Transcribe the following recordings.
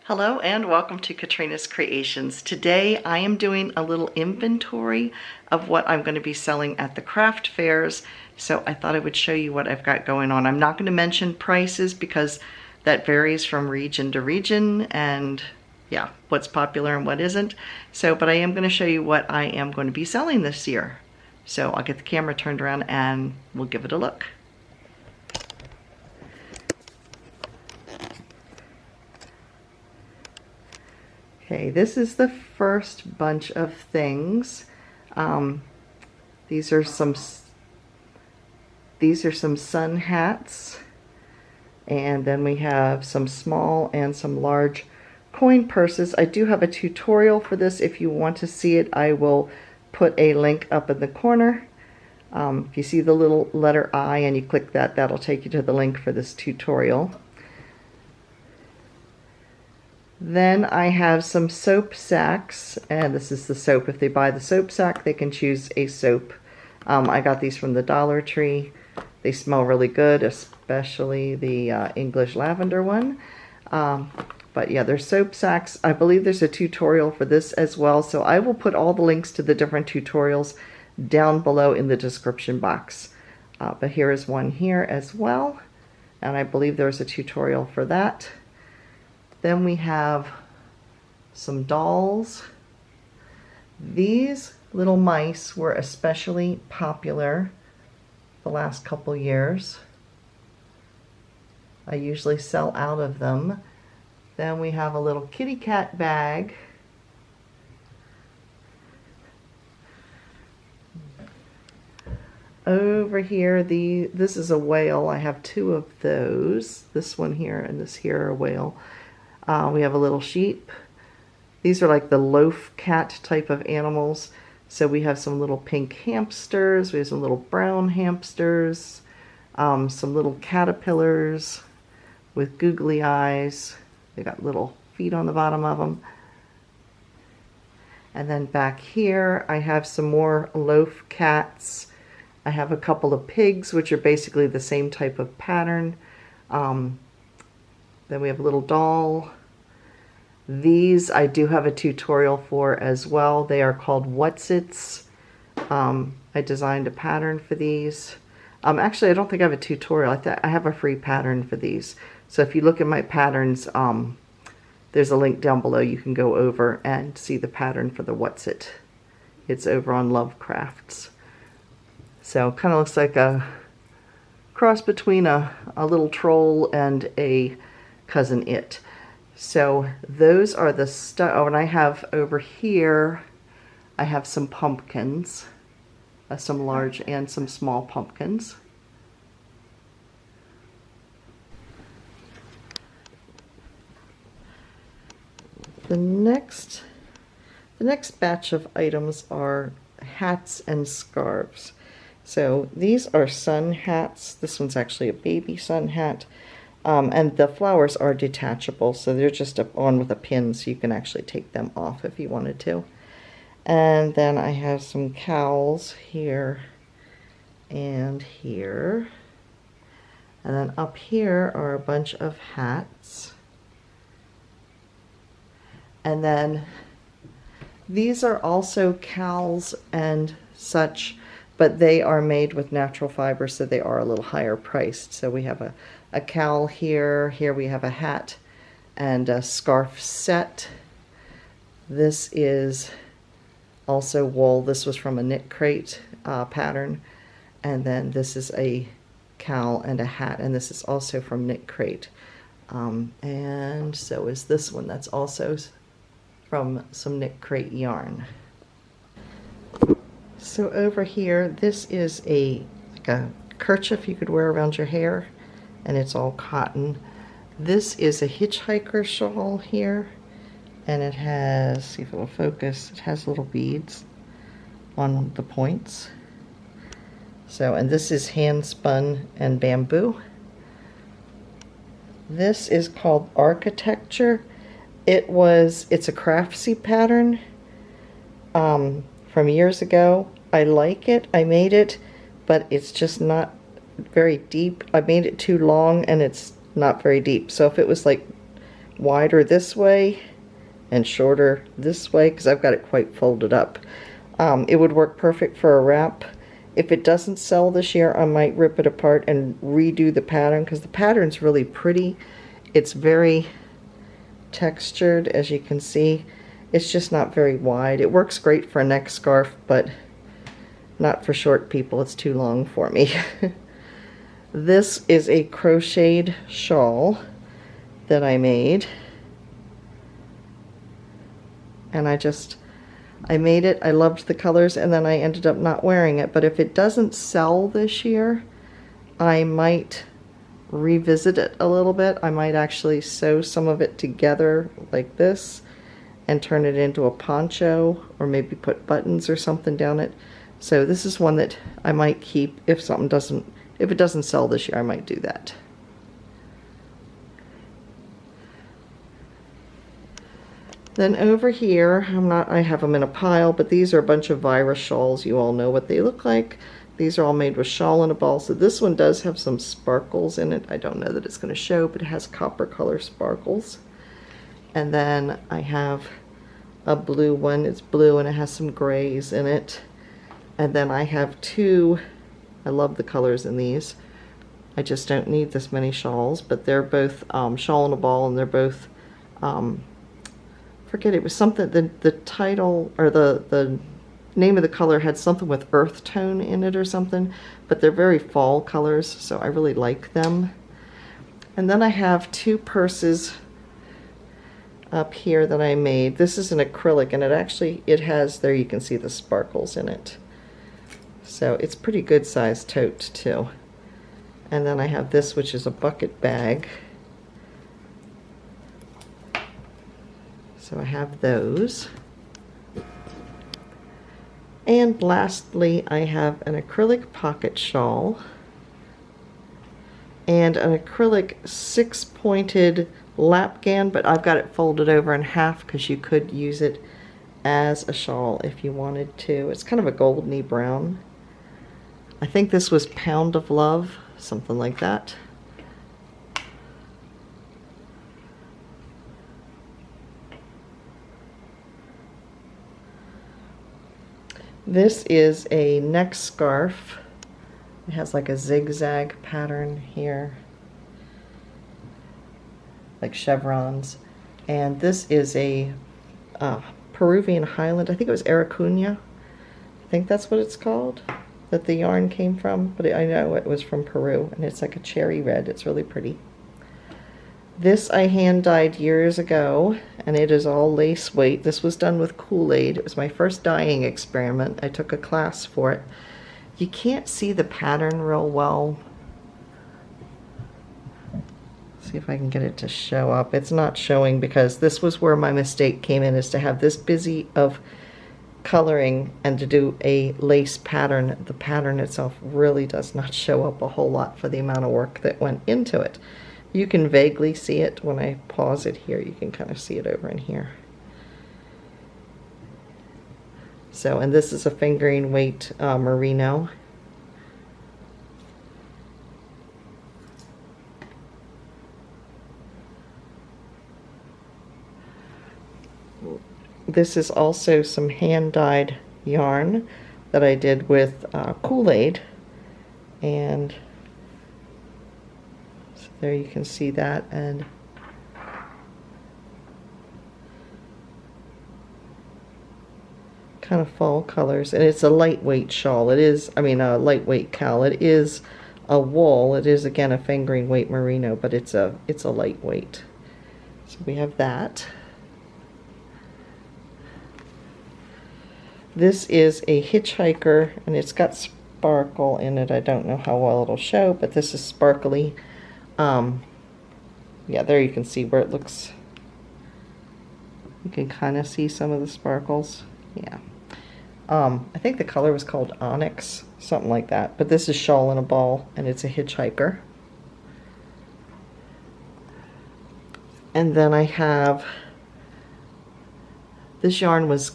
Hello and welcome to Katrina's Creations. Today I am doing a little inventory of what I'm going to be selling at the craft fairs, so I thought I would show you what I've got going on. I'm not going to mention prices because that varies from region to region and yeah, what's popular and what isn't. But I am going to show you what I am going to be selling this year. So I'll get the camera turned around and we'll give it a look. Okay, this is the first bunch of things. These are some sun hats, and then we have some small and some large coin purses. I do have a tutorial for this. If you want to see it, I will put a link up in the corner. If you see the little letter I and you click that, that'll take you to the link for this tutorial. Then I have some soap sacks, and this is the soap. If they buy the soap sack, they can choose a soap. I got these from the Dollar Tree. They smell really good, especially the English lavender one. But yeah, they're soap sacks. I believe there's a tutorial for this as well, so I will put all the links to the different tutorials down below in the description box. But here is one here as well, and I believe there's a tutorial for that. Then we have some dolls. These little mice were especially popular the last couple years. I usually sell out of them. Then we have a little kitty cat bag. Over here, this is a whale. I have two of those. This one here and this here are a whale. We have a little sheep. These are like the loaf cat type of animals. So we have some little pink hamsters. We have some little brown hamsters. Some little caterpillars with googly eyes. They got little feet on the bottom of them. And then back here I have some more loaf cats. I have a couple of pigs, which are basically the same type of pattern. Then we have a little doll. These I do have a tutorial for as well. They are called Whatsits. I designed a pattern for these. Actually, I don't think I have a tutorial. I have a free pattern for these. So if you look at my patterns, there's a link down below. You can go over and see the pattern for the Whatsit. It's over on Lovecrafts. So kind of looks like a cross between a little troll and a cousin it. So those are the stuff. Oh, and I have over here, I have some pumpkins, some large and some small pumpkins. The next batch of items are hats and scarves. So these are sun hats. This one's actually a baby sun hat. And the flowers are detachable, so they're just on with a pin, so you can actually take them off if you wanted to. And then I have some cowls here and here. And then up here are a bunch of hats. And then these are also cowls and such, but they are made with natural fiber, so they are a little higher priced. So we have a cowl here. Here we have a hat and a scarf set. This is also wool. This was from a knit crate pattern. And then this is a cowl and a hat, and this is also from knit crate. And so is this one. That's also from some knit crate yarn. So over here, this is like a kerchief you could wear around your hair, and it's all cotton. This is a hitchhiker shawl here, and it has, see if it will focus, it has little beads on the points. So, and this is hand spun and bamboo. This is called Architecture. It's a craftsy pattern from years ago. I like it. I made it, but it's just not very deep. I made it too long and it's not very deep. So if it was like wider this way and shorter this way because I've got it quite folded up. It would work perfect for a wrap. If it doesn't sell this year, I might rip it apart and redo the pattern because the pattern's really pretty. It's very textured, as you can see. It's just not very wide. It works great for a neck scarf, but not for short people. It's too long for me. This is a crocheted shawl that I made. And I made it, I loved the colors, and then I ended up not wearing it. But if it doesn't sell this year, I might revisit it a little bit. I might actually sew some of it together like this and turn it into a poncho, or maybe put buttons or something down it. So this is one that I might keep if it doesn't sell this year. I might do that. Then over here, I have them in a pile, but these are a bunch of virus shawls. You all know what they look like. These are all made with shawl in a ball. So this one does have some sparkles in it. I don't know that it's going to show, but it has copper color sparkles. And then I have a blue one. It's blue and it has some grays in it. And then I have two, I love the colors in these. I just don't need this many shawls, but they're both shawl in a ball, and they're both forget, it was something, the title or the name of the color had something with earth tone in it or something, but they're very fall colors, so I really like them. And then I have two purses up here that I made. This is an acrylic, and it has, there you can see the sparkles in it. So it's pretty good sized tote too. And then I have this, which is a bucket bag. So I have those. And lastly, I have an acrylic pocket shawl and an acrylic 6-pointed lapgan, but I've got it folded over in half because you could use it as a shawl if you wanted to. It's kind of a golden-y brown. I think this was Pound of Love, something like that. This is a neck scarf. It has like a zigzag pattern here, like chevrons. And this is a Peruvian Highland. I think it was Araucania. I think that's what it's called, that the yarn came from, but I know it was from Peru, and it's like a cherry red. It's really pretty. This I hand dyed years ago, and it is all lace weight. This was done with Kool-Aid. It was my first dyeing experiment. I took a class for it. You can't see the pattern real well. See if I can get it to show up. It's not showing because this was where my mistake came in, is to have this busy of coloring and to do a lace pattern. The pattern itself really does not show up a whole lot for the amount of work that went into it. You can vaguely see it when I pause it here. You can kind of see it over in here. So, and this is a fingering weight merino. This is also some hand-dyed yarn that I did with Kool-Aid, and so there you can see that, and kind of fall colors, and it's a lightweight shawl. It is, I mean, a lightweight cowl. It is a wool. It is again a fingering weight merino, but it's a lightweight. So we have that. This is a Hitchhiker, and it's got sparkle in it. I don't know how well it'll show, but this is sparkly. Yeah, there you can see where it looks. You can kind of see some of the sparkles. Yeah. I think the color was called Onyx, something like that. But this is Shawl in a Ball, and it's a Hitchhiker. And then I have, this yarn was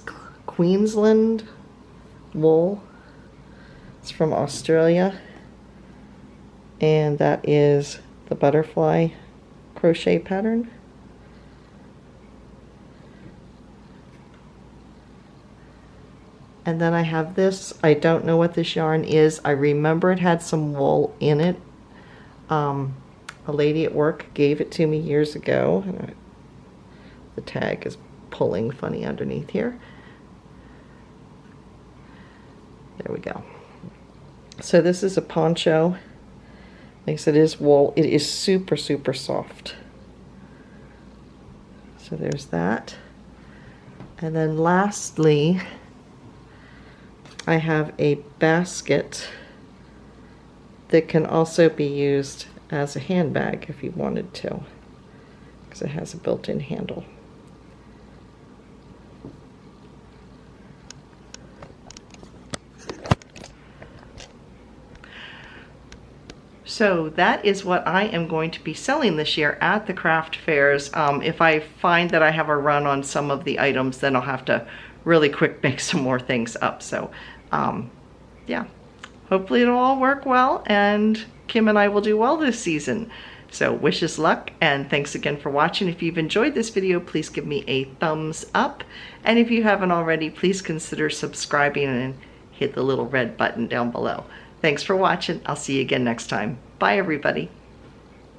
Queensland Wool. It's from Australia, and that is the butterfly crochet pattern. And then I have this. I don't know what this yarn is. I remember it had some wool in it. A lady at work gave it to me years ago. The tag is pulling funny underneath here. There we go. So this is a poncho. Like I said, it is wool. It is super, super soft. So there's that. And then lastly, I have a basket that can also be used as a handbag if you wanted to, because it has a built-in handle. So that is what I am going to be selling this year at the craft fairs. If I find that I have a run on some of the items, then I'll have to really quick make some more things up. So yeah, hopefully it'll all work well and Kim and I will do well this season. So wish us luck, and thanks again for watching. If you've enjoyed this video, please give me a thumbs up. And if you haven't already, please consider subscribing and hit the little red button down below. Thanks for watching. I'll see you again next time. Bye, everybody.